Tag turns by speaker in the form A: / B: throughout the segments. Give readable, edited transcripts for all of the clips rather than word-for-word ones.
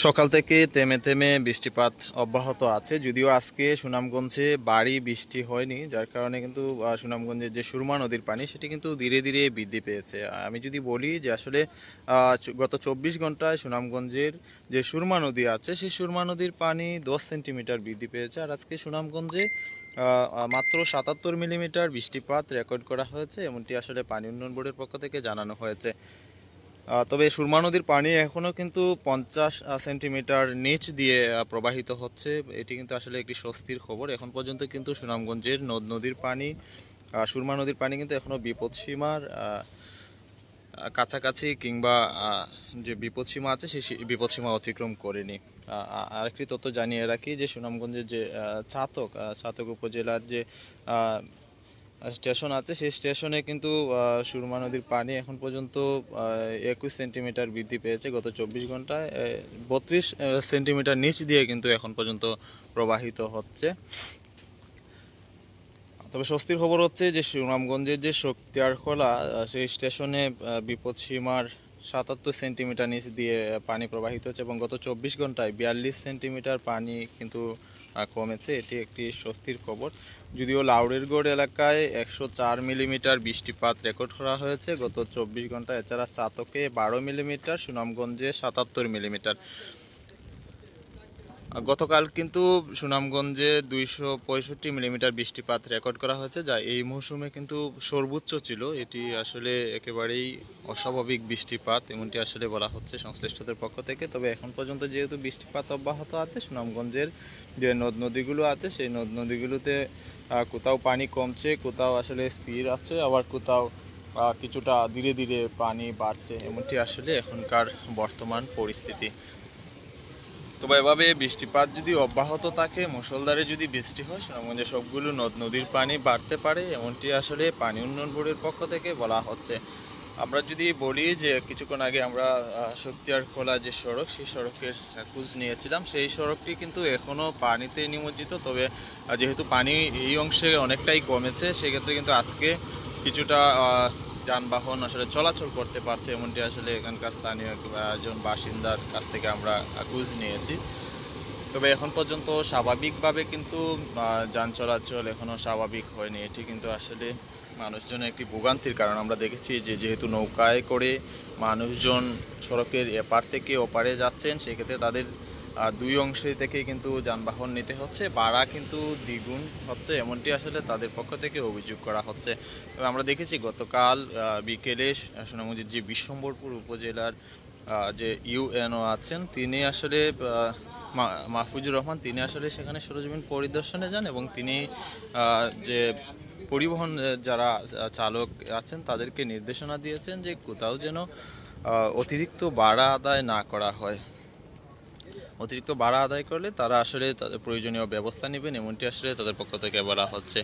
A: সকাল থেকে থেমে থেমে বৃষ্টিপাত অব্যাহত আছে, যদিও আজকে সুনামগঞ্জে ভারী বৃষ্টি হয়নি, যার কারণে কিন্তু সুনামগঞ্জের যে সুরমা নদীর পানি সেটি কিন্তু ধীরে ধীরে বৃদ্ধি পেয়েছে। আমি যদি বলি যে আসলে গত 24 ঘন্টায় সুনামগঞ্জের যে সুরমা নদী আছে সেই সুরমা নদীর পানি 10 সেন্টিমিটার বৃদ্ধি পেয়েছে। আর আজকে সুনামগঞ্জে মাত্র 77 মিলিমিটার বৃষ্টিপাত রেকর্ড করা হয়েছে, এমনটি আসলে পানি উন্নয়ন বোর্ডের পক্ষ থেকে জানানো হয়েছে। তবে সুরমা নদীর পানি এখনও কিন্তু 50 সেন্টিমিটার নিচ দিয়ে প্রবাহিত হচ্ছে। এটি কিন্তু আসলে একটি স্বস্তির খবর। এখন পর্যন্ত কিন্তু সুনামগঞ্জের নদীর পানি, সুরমা নদীর পানি কিন্তু এখনও বিপদসীমার কাছাকাছি কিংবা যে বিপদসীমা আছে সেই বিপদসীমা অতিক্রম করেনি। আরেকটি তথ্য জানিয়ে রাখি যে সুনামগঞ্জের যে ছাতক উপজেলার যে স্টেশন আছে সেই স্টেশনে কিন্তু সুরমা নদীর পানি এখন পর্যন্ত 21 সেন্টিমিটার বৃদ্ধি পেয়েছে। গত 24 ঘন্টায় 32 সেন্টিমিটার নিচ দিয়ে কিন্তু এখন পর্যন্ত প্রবাহিত হচ্ছে। তবে স্বস্তির খবর হচ্ছে যে সুনামগঞ্জের যে শক্তিয়ারখোলা সেই স্টেশনে বিপদসীমার 77 সেন্টিমিটার নিচ দিয়ে পানি প্রবাহিত হচ্ছে এবং গত 24 ঘন্টায় 42 সেন্টিমিটার পানি কিন্তু কমেছে। এটি একটি স্বস্তির খবর। যদিও লাউড়েরগড় এলাকায় 104 মিলিমিটার বৃষ্টিপাত রেকর্ড করা হয়েছে গত 24 ঘন্টায়। এছাড়া চাতকে 12 মিলিমিটার, সুনামগঞ্জে 77 মিলিমিটার। গতকাল কিন্তু সুনামগঞ্জে 265 মিলিমিটার বৃষ্টিপাত রেকর্ড করা হয়েছে, যা এই মৌসুমে কিন্তু সর্বোচ্চ ছিল। এটি আসলে একেবারেই অস্বাভাবিক বৃষ্টিপাত এমনটি আসলে বলা হচ্ছে সংশ্লিষ্টদের পক্ষ থেকে। তবে এখন পর্যন্ত যেহেতু বৃষ্টিপাত অব্যাহত আছে, সুনামগঞ্জের যে নদ নদীগুলো আছে সেই নদ নদীগুলোতে কোথাও পানি কমছে, কোথাও আসলে স্থির আছে, আবার কোথাও কিছুটা ধীরে ধীরে পানি বাড়ছে, এমনটি আসলে এখনকার বর্তমান পরিস্থিতি। তবে এভাবে বৃষ্টিপাত যদি অব্যাহত থাকে, মুষলধারে যদি বৃষ্টি হয়, সুনামগঞ্জে সবগুলো নদ নদীর পানি বাড়তে পারে, এমনটি আসলে পানি উন্নয়ন বোর্ডের পক্ষ থেকে বলা হচ্ছে। আমরা যদি বলি যে কিছুক্ষণ আগে আমরা শক্তিয়ারখোলা যে সড়ক সেই সড়কের খোঁজ নিয়েছিলাম, সেই সড়কটি কিন্তু এখনও পানিতে নিমজ্জিত। তবে যেহেতু পানি এই অংশে অনেকটাই কমেছে, সেক্ষেত্রে কিন্তু আজকে কিছুটা যানবাহন আসলে চলাচল করতে পারছে, এমনটি আসলে এখানকার স্থানীয় একজন বাসিন্দার কাছ থেকে আমরা খোঁজ নিয়েছি। তবে এখন পর্যন্ত স্বাভাবিকভাবে কিন্তু যান চলাচল এখনও স্বাভাবিক হয়নি। এটি কিন্তু আসলে মানুষজনের একটি ভোগান্তির কারণ। আমরা দেখেছি যে যেহেতু নৌকায় করে মানুষজন সড়কের এপার থেকে ওপারে যাচ্ছেন, সেক্ষেত্রে তাদের দুই অংশে থেকে কিন্তু যানবাহন নিতে হচ্ছে, ভাড়া কিন্তু দ্বিগুণ হচ্ছে, এমনটি আসলে তাদের পক্ষ থেকে অভিযোগ করা হচ্ছে। তবে আমরা দেখেছি গতকাল বিকেলে সুনামগঞ্জের যে বিশ্বম্বরপুর উপজেলার যে ইউএনও আছেন, তিনি আসলে মাহফুজুর রহমান, তিনি আসলে সেখানে সরেজমিন পরিদর্শনে যান এবং তিনি যে পরিবহন যারা চালক আছেন তাদেরকে নির্দেশনা দিয়েছেন যে কোথাও যেন অতিরিক্ত ভাড়া আদায় না করা হয়। অতিরিক্ত ভাড়া আদায় করলে তারা আসলে তাদের প্রয়োজনীয় ব্যবস্থা নেবেন, এমনটি আসলে তাদের পক্ষ থেকে বলা হচ্ছে।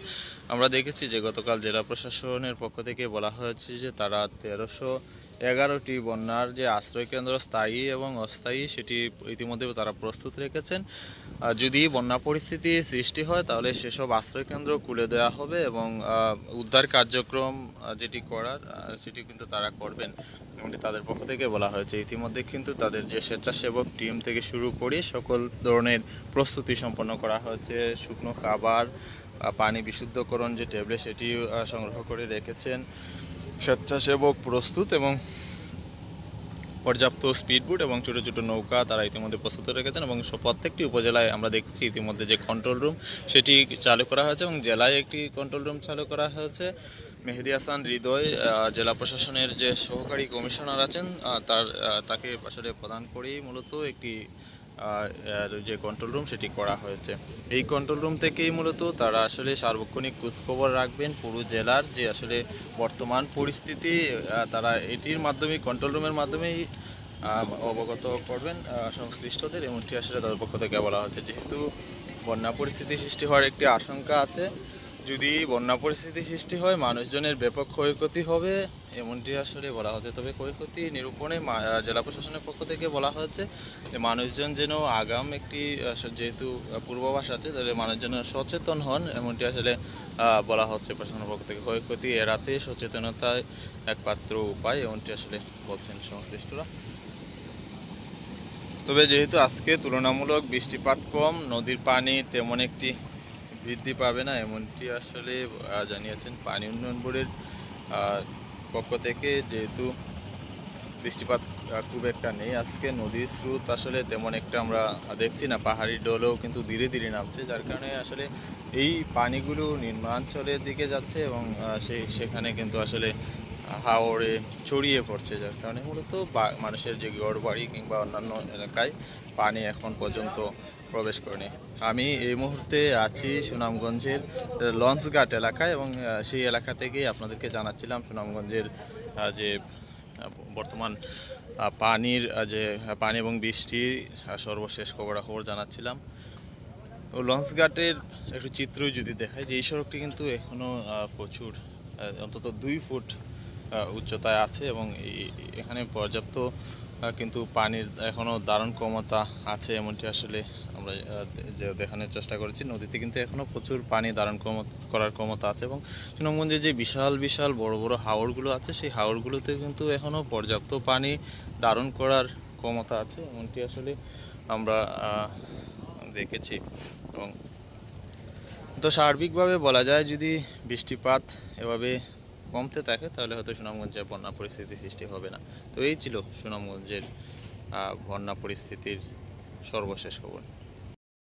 A: আমরা দেখেছি যে গতকাল জেলা প্রশাসনের পক্ষ থেকে বলা হয়েছে যে তারা 1311টি বন্যার যে আশ্রয়কেন্দ্র স্থায়ী এবং অস্থায়ী সেটি ইতিমধ্যে তারা প্রস্তুত রেখেছেন। যদি বন্যা পরিস্থিতি সৃষ্টি হয় তাহলে সেসব আশ্রয়কেন্দ্র খুলে দেওয়া হবে এবং উদ্ধার কার্যক্রম যেটি করার সেটি কিন্তু তারা করবেন, এমনটি তাদের পক্ষ থেকে বলা হয়েছে। ইতিমধ্যে কিন্তু তাদের যে স্বেচ্ছাসেবক টিম থেকে শুরু করে সকল ধরনের প্রস্তুতি সম্পন্ন করা হয়েছে। শুকনো খাবার, পানি বিশুদ্ধকরণ যে ট্যাবলেট সেটি সংগ্রহ করে রেখেছেন। স্বেচ্ছাসেবক প্রস্তুত এবং পর্যাপ্ত স্পিডবোট এবং ছোটো ছোটো নৌকা তারা ইতিমধ্যে প্রস্তুত রেখেছেন এবং প্রত্যেকটি উপজেলায় আমরা দেখছি ইতিমধ্যে যে কন্ট্রোল রুম সেটি চালু করা হয়েছে এবং জেলায় একটি কন্ট্রোল রুম চালু করা হয়েছে। মেহেদী হাসান হৃদয় জেলা প্রশাসনের যে সহকারী কমিশনার আছেন তাকে আসলে প্রদান করেই মূলত একটি যে কন্ট্রোল রুম সেটি করা হয়েছে। এই কন্ট্রোল রুম থেকেই মূলত তারা আসলে সার্বক্ষণিক খোঁজখবর রাখবেন পুরো জেলার যে আসলে বর্তমান পরিস্থিতি, তারা এটির মাধ্যমে কন্ট্রোল রুমের মাধ্যমেই অবগত করবেন সংশ্লিষ্টদের, এমনটি আসলে তাদের পক্ষ থেকে বলা হচ্ছে। যেহেতু বন্যা পরিস্থিতি সৃষ্টি হওয়ার একটি আশঙ্কা আছে, যদি বন্যা পরিস্থিতি সৃষ্টি হয় মানুষজনের ব্যাপক ক্ষয়ক্ষতি হবে, এমনটি আসলে বলা হচ্ছে। তবে ক্ষয়ক্ষতি নিরূপণে জেলা প্রশাসনের পক্ষ থেকে বলা হয়েছে যে মানুষজন যেন আগাম একটি যেহেতু পূর্বাভাস আছে তাহলে মানুষজন সচেতন হন, এমনটি আসলে বলা হচ্ছে প্রশাসনের পক্ষ থেকে। ক্ষয়ক্ষতি এড়াতে সচেতনতায় একমাত্র উপায়, এমনটি আসলে বলছেন সংশ্লিষ্টরা। তবে যেহেতু আজকে তুলনামূলক বৃষ্টিপাত কম, নদীর পানি তেমন একটি বৃদ্ধি পাবে না এমনটি আসলে জানিয়েছেন পানি উন্নয়ন বোর্ডের পক্ষ থেকে। যেহেতু বৃষ্টিপাত খুব একটা নেই আজকে, নদীর স্রোত আসলে তেমন একটা আমরা দেখছি না, পাহাড়ি ঢলেও কিন্তু ধীরে ধীরে নামছে, যার কারণে আসলে এই পানিগুলো নিম্নাঞ্চলের দিকে যাচ্ছে এবং সেখানে কিন্তু আসলে হাওরে ছড়িয়ে পড়ছে, যার কারণে মূলত মানুষের যে ঘরবাড়ি কিংবা অন্যান্য এলাকায় পানি এখন পর্যন্ত প্রবেশ করেনি। আমি এই মুহূর্তে আছি সুনামগঞ্জের লঞ্চঘাট এলাকায় এবং সেই এলাকা থেকেই আপনাদেরকে জানাচ্ছিলাম সুনামগঞ্জের যে বর্তমান পানির যে পানি এবং বৃষ্টির সর্বশেষ খবরাখবর জানাচ্ছিলাম। তো লঞ্চঘাটের একটু চিত্র যদি দেখায়, যে এই সড়কটি কিন্তু এখনও প্রচুর অন্তত 2 ফুট উচ্চতায় আছে এবং এখানে পর্যাপ্ত কিন্তু পানির এখনও ধারণ ক্ষমতা আছে এমনটি আসলে আমরা যে দেখানোর চেষ্টা করেছি। নদীতে কিন্তু এখনও প্রচুর পানি ধারণ করার ক্ষমতা আছে এবং সুনামগঞ্জে যে বিশাল বিশাল বড় বড় হাওরগুলো আছে, সেই হাওরগুলোতে কিন্তু এখনও পর্যাপ্ত পানি ধারণ করার ক্ষমতা আছে এমনটি আসলে আমরা দেখেছি। এবং তো সার্বিকভাবে বলা যায় যদি বৃষ্টিপাত এভাবে কমতে থাকে তাহলে হয়তো সুনামগঞ্জে বন্যা পরিস্থিতি সৃষ্টি হবে না। তো এই ছিল সুনামগঞ্জের বন্যা পরিস্থিতির সর্বশেষ খবর।